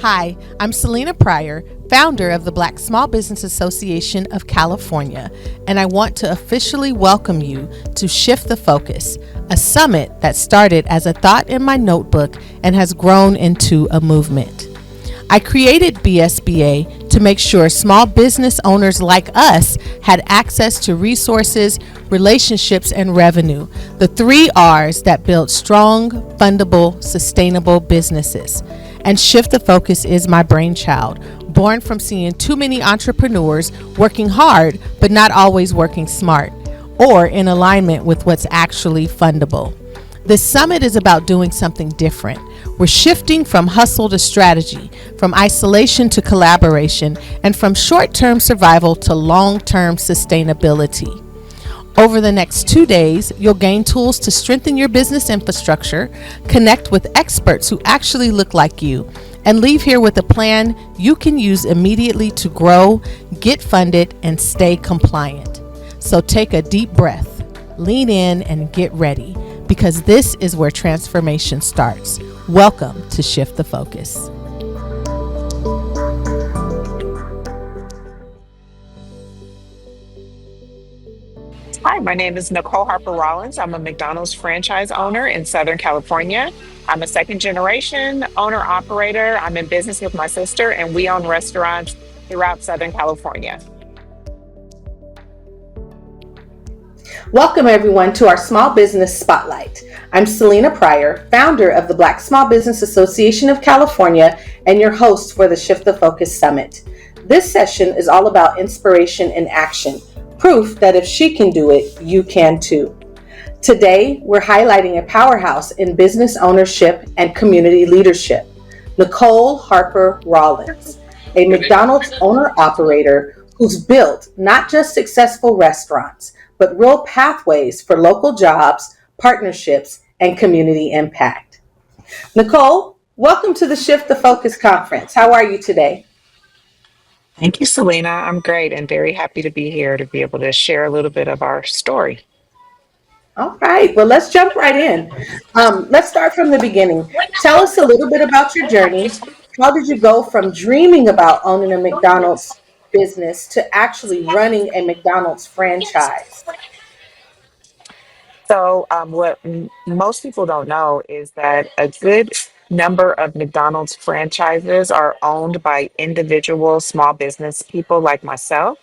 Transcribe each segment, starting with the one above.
Hi, I'm Selena Pryor, founder of the Black Small Business Association of California, and I want to officially welcome you to Shift the Focus, a summit that started as a thought in my notebook and has grown into a movement. I created BSBA to make sure small business owners like us had access to resources, relationships, and revenue, the three R's that build strong, fundable, sustainable businesses. And Shift the Focus is my brainchild, born from seeing too many entrepreneurs working hard but not always working smart or in alignment with what's actually fundable. This summit is about doing something different. We're shifting from hustle to strategy, from isolation to collaboration, and from short term survival to long term sustainability. Over the next 2 days, you'll gain tools to strengthen your business infrastructure, connect with experts who actually look like you, and leave here with a plan you can use immediately to grow, get funded, and stay compliant. So take a deep breath, lean in, and get ready, because this is where transformation starts. Welcome to Shift the Focus. Hi, my name is Nicole Harper-Rawlins. I'm a McDonald's franchise owner in Southern California. I'm a second generation owner operator. I'm in business with my sister, and we own restaurants throughout Southern California. Welcome, everyone, to our Small Business Spotlight. I'm Selena Pryor, founder of the Black Small Business Association of California, and your host for the Shift the Focus Summit. This session is all about inspiration and action, proof that if she can do it, you can too. Today, we're highlighting a powerhouse in business ownership and community leadership, Nicole Harper-Rawlins, a McDonald's owner-operator who's built not just successful restaurants, but real pathways for local jobs, partnerships, and community impact. Nicole, welcome to the Shift the Focus Conference. How are you today? Thank you, Selena. I'm great and very happy to be here to be able to share a little bit of our story. All right, well, let's jump right in. Let's start from the beginning. Tell us a little bit about your journey. How did you go from dreaming about owning a McDonald's business to actually running a McDonald's franchise? So, what most people don't know is that a good number of McDonald's franchises are owned by individual small business people like myself.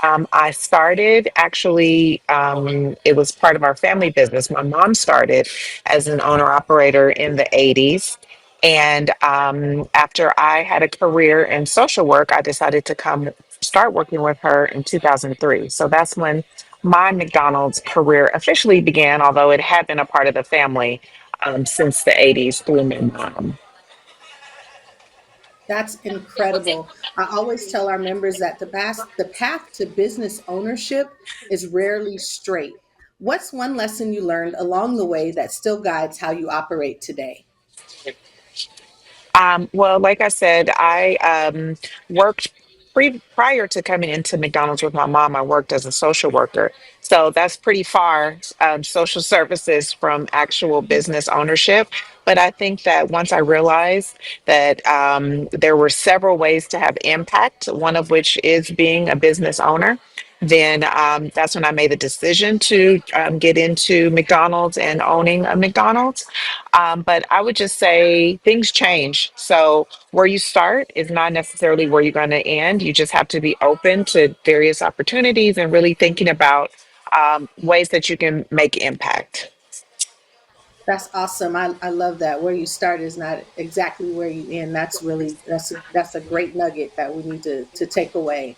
I started actually, it was part of our family business. My mom started as an owner operator in the 80s. And after I had a career in social work, I decided to come start working with her in 2003. So that's when my McDonald's career officially began, although it had been a part of the family since the 80s through my mom. That's incredible. I always tell our members that the path to business ownership is rarely straight. What's one lesson you learned along the way that still guides how you operate today? Well, like I said, I worked prior to coming into McDonald's with my mom. I worked as a social worker, so that's pretty far social services from actual business ownership. But I think that once I realized that there were several ways to have impact, one of which is being a business owner, then that's when I made the decision to get into McDonald's and owning a McDonald's. But I would just say things change. So where you start is not necessarily where you're going to end. You just have to be open to various opportunities and really thinking about ways that you can make impact. That's awesome. I love that. Where you start is not exactly where you end. That's a great nugget that we need to take away.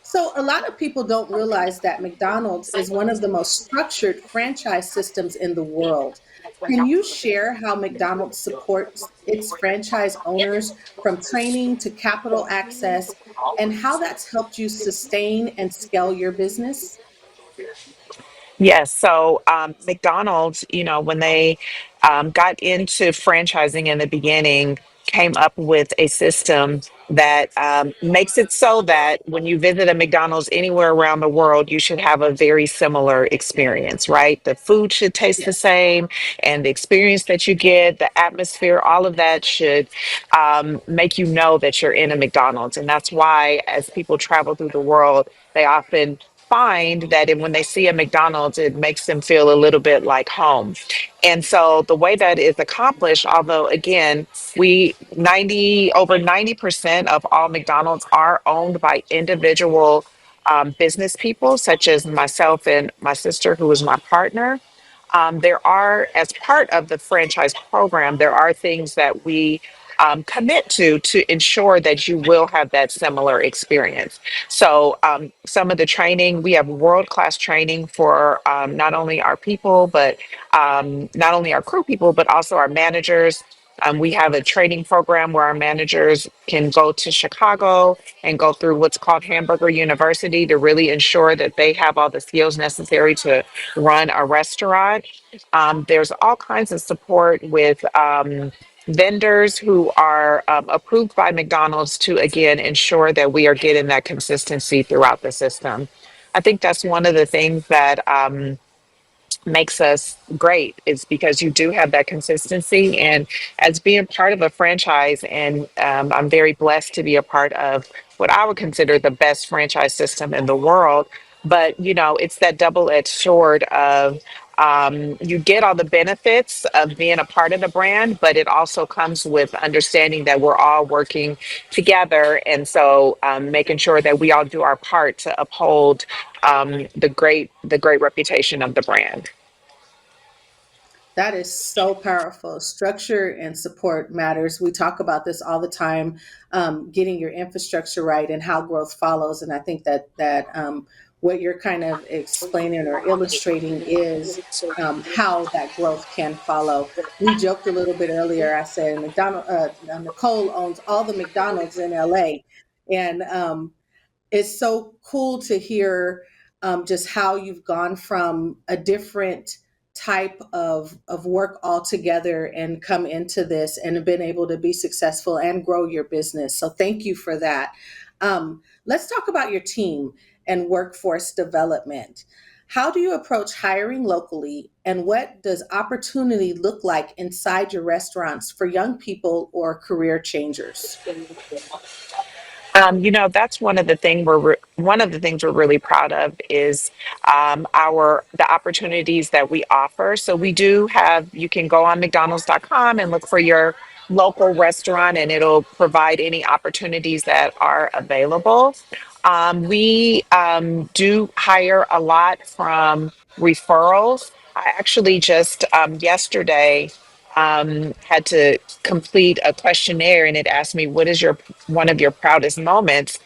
So a lot of people don't realize that McDonald's is one of the most structured franchise systems in the world. Can you share how McDonald's supports its franchise owners from training to capital access and how that's helped you sustain and scale your business? Yes. So McDonald's, when they got into franchising in the beginning, came up with a system that makes it so that when you visit a McDonald's anywhere around the world, you should have a very similar experience, right? The food should taste the same, and the experience that you get, the atmosphere, all of that should make you know that you're in a McDonald's. And that's why, as people travel through the world, they often find that when they see a McDonald's, it makes them feel a little bit like home. And so the way that is accomplished, although again, we 90 over 90% of all McDonald's are owned by individual business people, such as myself and my sister, who is my partner. There are, as part of the franchise program, there are things that we commit to ensure that you will have that similar experience. So, some of the training, we have world class training for not only our people, but not only our crew people, but also our managers. We have a training program where our managers can go to Chicago and go through what's called Hamburger University to really ensure that they have all the skills necessary to run a restaurant. There's all kinds of support with vendors who are approved by McDonald's to, again, ensure that we are getting that consistency throughout the system. I think that's one of the things that makes us great is because you do have that consistency. And as being part of a franchise, and I'm very blessed to be a part of what I would consider the best franchise system in the world. But, it's that double-edged sword of you get all the benefits of being a part of the brand, but it also comes with understanding that we're all working together. And so making sure that we all do our part to uphold the great reputation of the brand. That is so powerful. Structure and support matters. We talk about this all the time, getting your infrastructure right and how growth follows. And I think that what you're kind of explaining or illustrating is how that growth can follow. We joked a little bit earlier. I said Nicole owns all the McDonald's in LA, and it's so cool to hear just how you've gone from a different type of work altogether and come into this and have been able to be successful and grow your business. So thank you for that. Let's talk about your team and workforce development. How do you approach hiring locally, and what does opportunity look like inside your restaurants for young people or career changers? That's one of the things we're really proud of is our the opportunities that we offer. So we do have you can go on McDonald's.com and look for your local restaurant, and it'll provide any opportunities that are available. We do hire a lot from referrals. I actually just yesterday had to complete a questionnaire, and it asked me, what is your one of your proudest moments?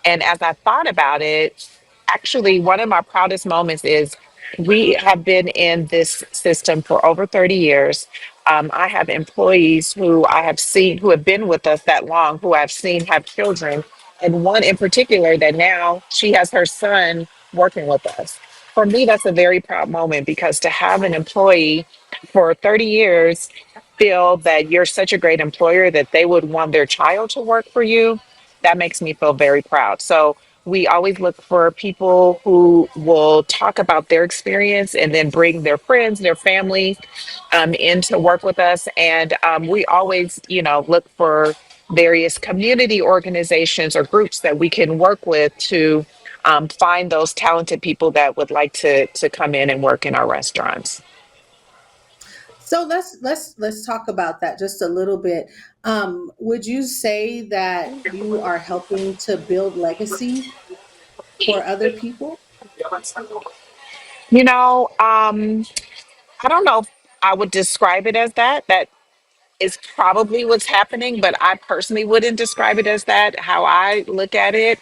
And as I thought about it, actually, one of my proudest moments is we have been in this system for over 30 years. I have employees who I have seen who have been with us that long, who I've seen have children, and one in particular that now she has her son working with us. For me, that's a very proud moment because to have an employee for 30 years feel that you're such a great employer that they would want their child to work for you, that makes me feel very proud. So we always look for people who will talk about their experience and then bring their friends, their family in to work with us. And we always, look for various community organizations or groups that we can work with to find those talented people that would like to come in and work in our restaurants. So let's talk about that just a little bit. Would you say that you are helping to build legacy for other people? You know, I don't know if I would describe it as that. That is probably what's happening, but I personally wouldn't describe it as that. How I look at it,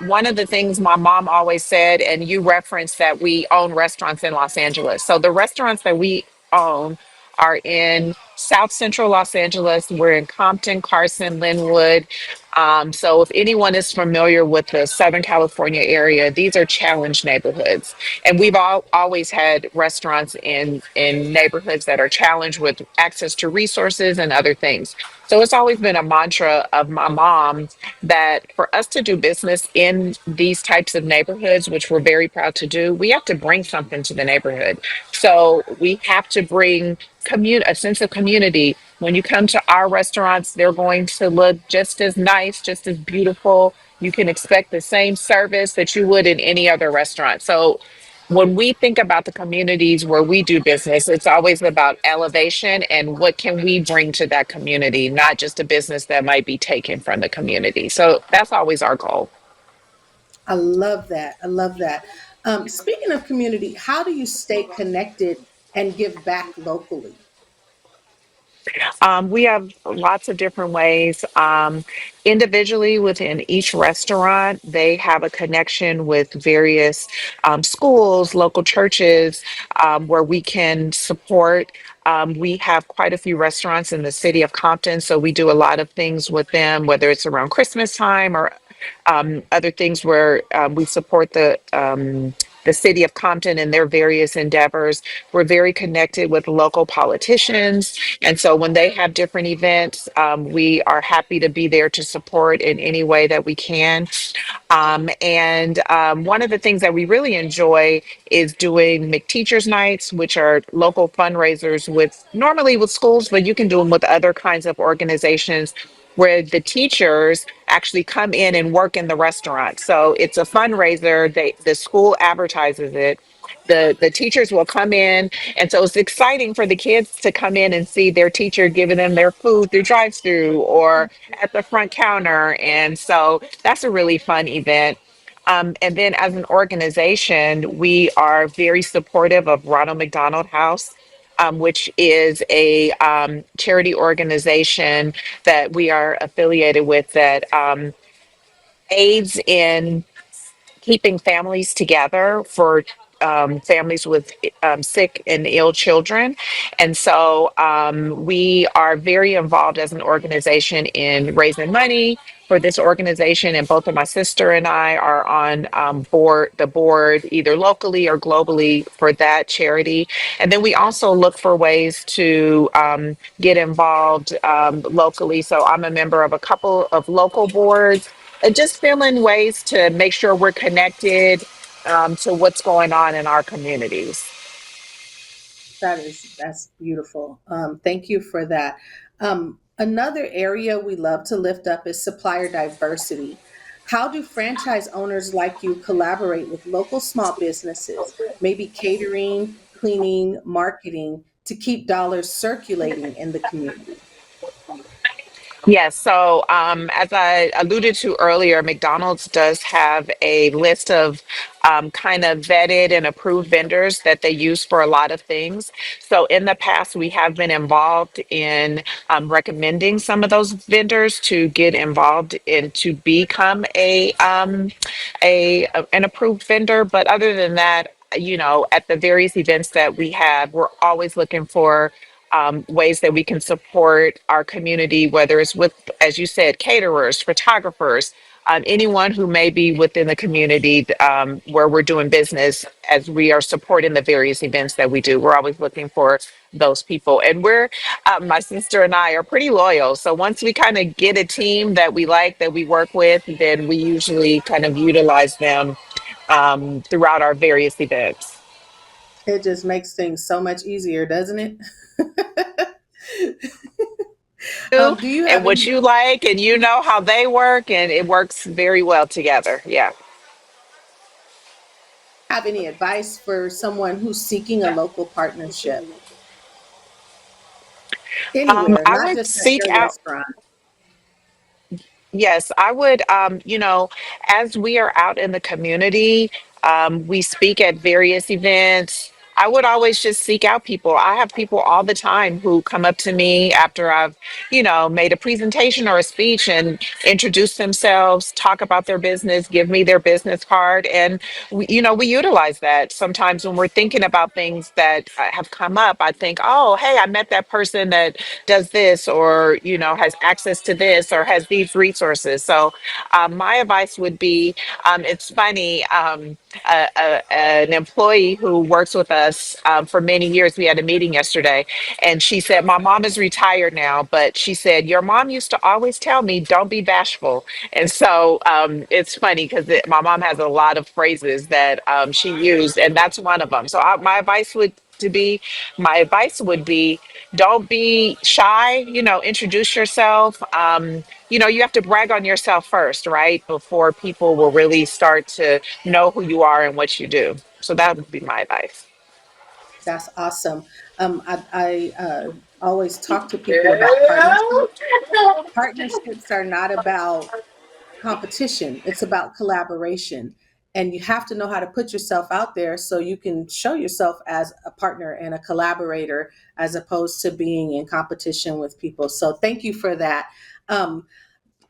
one of the things my mom always said, and you referenced that we own restaurants in Los Angeles. So the restaurants that we own are in South Central Los Angeles. We're in Compton, Carson, Linwood. So if anyone is familiar with the Southern California area, these are challenged neighborhoods, and we've always had restaurants in neighborhoods that are challenged with access to resources and other things. So it's always been a mantra of my mom that for us to do business in these types of neighborhoods, which we're very proud to do, we have to bring something to the neighborhood. So we have to bring a sense of community. When you come to our restaurants, they're going to look just as nice, just as beautiful. You can expect the same service that you would in any other restaurant. So when we think about the communities where we do business, it's always about elevation and what can we bring to that community, not just a business that might be taken from the community. So that's always our goal. I love that. I love that. Speaking of community, how do you stay connected and give back locally? We have lots of different ways. Individually, within each restaurant, they have a connection with various schools, local churches, where we can support. We have quite a few restaurants in the city of Compton, so we do a lot of things with them, whether it's around Christmas time or other things where we support the city of Compton and their various endeavors. We're very connected with local politicians. And so when they have different events, we are happy to be there to support in any way that we can. And one of the things that we really enjoy is doing McTeachers Nights, which are local fundraisers with normally with schools, but you can do them with other kinds of organizations where the teachers actually come in and work in the restaurant. So it's a fundraiser. The school advertises it. The teachers will come in, and so it's exciting for the kids to come in and see their teacher giving them their food through drive-through or at the front counter. And so that's a really fun event. And then as an organization, we are very supportive of Ronald McDonald House, which is a charity organization that we are affiliated with that aids in keeping families together for families with sick and ill children. And so we are very involved as an organization in raising money for this organization. And both of my sister and I are on the board, either locally or globally for that charity. And then we also look for ways to get involved locally. So I'm a member of a couple of local boards and just feeling ways to make sure we're connected to what's going on in our communities. That's beautiful. Thank you for that. Another area we love to lift up is supplier diversity. How do franchise owners like you collaborate with local small businesses, maybe catering, cleaning, marketing, to keep dollars circulating in the community? Yes. So, as I alluded to earlier, McDonald's does have a list of kind of vetted and approved vendors that they use for a lot of things. So, in the past, we have been involved in recommending some of those vendors to get involved in to become an approved vendor. But other than that, at the various events that we have, we're always looking for ways that we can support our community, whether it's with, as you said, caterers, photographers, anyone who may be within the community where we're doing business as we are supporting the various events that we do. We're always looking for those people. And my sister and I are pretty loyal. So once we kind of get a team that we like, that we work with, then we usually kind of utilize them throughout our various events. It just makes things so much easier, doesn't it? Do you And have what any you like, and you know how they work, and it works very well together. Yeah. advice for someone who's seeking a local partnership anywhere, I not would just at seek your out. restaurant? Yes, I would. As we are out in the community, we speak at various events. I would always just seek out people. I have people all the time who come up to me after I've, made a presentation or a speech and introduce themselves, talk about their business, give me their business card. And, we utilize that. Sometimes when we're thinking about things that have come up, I think, oh, hey, I met that person that does this or, has access to this or has these resources. So my advice would be, it's funny. An employee who works with us for many years. We had a meeting yesterday, and she said, "My mom is retired now, but she said your mom used to always tell me, don't be bashful." And so it's funny because my mom has a lot of phrases that she used, and that's one of them. So my advice would be don't be shy, introduce yourself. You have to brag on yourself first, right? Before people will really start to know who you are and what you do. So that would be my advice. That's awesome. I always talk to people about partnerships. Partnerships are not about competition, it's about collaboration. And you have to know how to put yourself out there so you can show yourself as a partner and a collaborator as opposed to being in competition with people. So thank you for that. Um,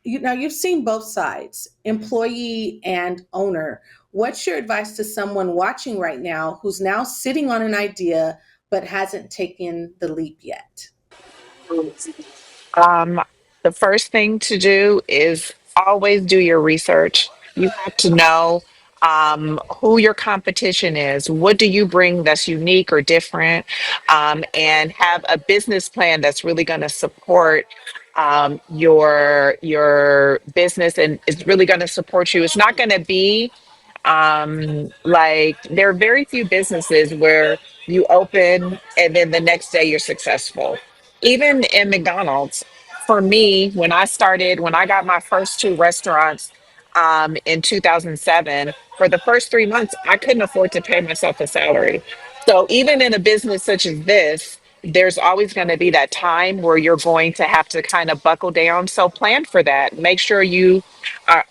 you've seen both sides, employee and owner. What's your advice to someone watching right now who's now sitting on an idea but hasn't taken the leap yet? Um, the first thing to do is always do your research. You have to know who your competition is. What do you bring that's unique or different? And have a business plan that's really going to support your business and is really going to support you. It's not going to be like there are very few businesses where you open and then the next day you're successful. Even in McDonald's, for me, when I got my first two restaurants in 2007, for the first 3 months, I couldn't afford to pay myself a salary. So even in a business such as this, there's always going to be that time where you're going to have to kind of buckle down. So plan for that. Make sure you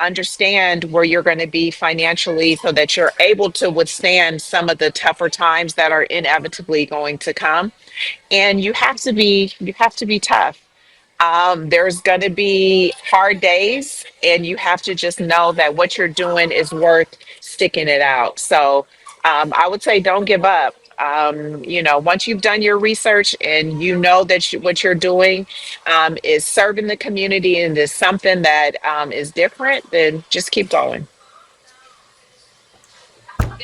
understand where you're going to be financially so that you're able to withstand some of the tougher times that are inevitably going to come. And you have to be tough. There's going to be hard days, and you have to just know that what you're doing is worth sticking it out. So I would say don't give up. Once you've done your research and you know that what you're doing is serving the community and is something that is different, then just keep going.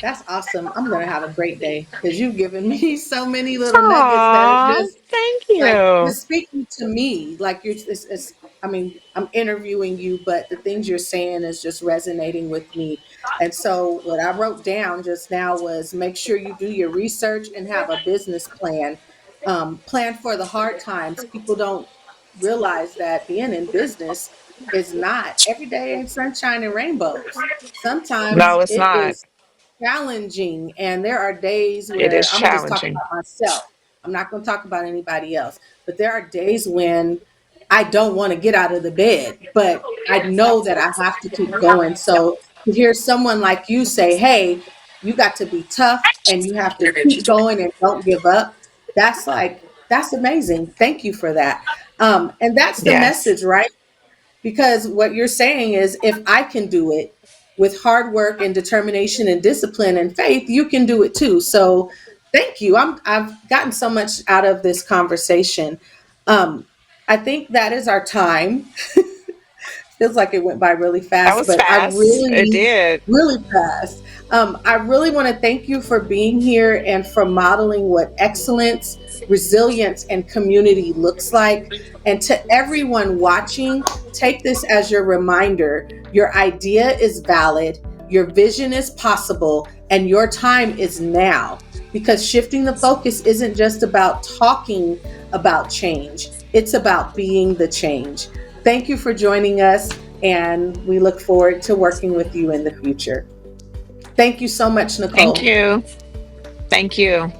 That's awesome. I'm going to have a great day because you've given me so many little nuggets that are Aw, just thank like you. just speaking to me. Like I mean, I'm interviewing you, but the things you're saying is just resonating with me. And so what I wrote down just now was make sure you do your research and have a business plan. Plan for the hard times. People don't realize that being in business is not every day ain't sunshine and rainbows. Sometimes No, it's it not. is challenging. And there are days It where is I'm gonna just talk challenging. about myself. I'm not gonna talk about anybody else. But there are days when I don't want to get out of the bed, but I know that I have to keep going. So to hear someone like you say, hey, you got to be tough and you have to keep going and don't give up, that's amazing. Thank you for that. And that's the Yes. message, right? Because what you're saying is if I can do it with hard work and determination and discipline and faith, you can do it too. So thank you. I've gotten so much out of this conversation. Um, I think that is our time. Feels like it went by really That fast, was but I fast. It really, did. really fast. I really want to thank you for being here and for modeling what excellence, resilience, and community looks like. And to everyone watching, take this as your reminder. Your idea is valid, your vision is possible, and your time is now. Because shifting the focus isn't just about talking about change, it's about being the change. Thank you for joining us, and we look forward to working with you in the future. Thank you so much, Thank Nicole. you. Thank you.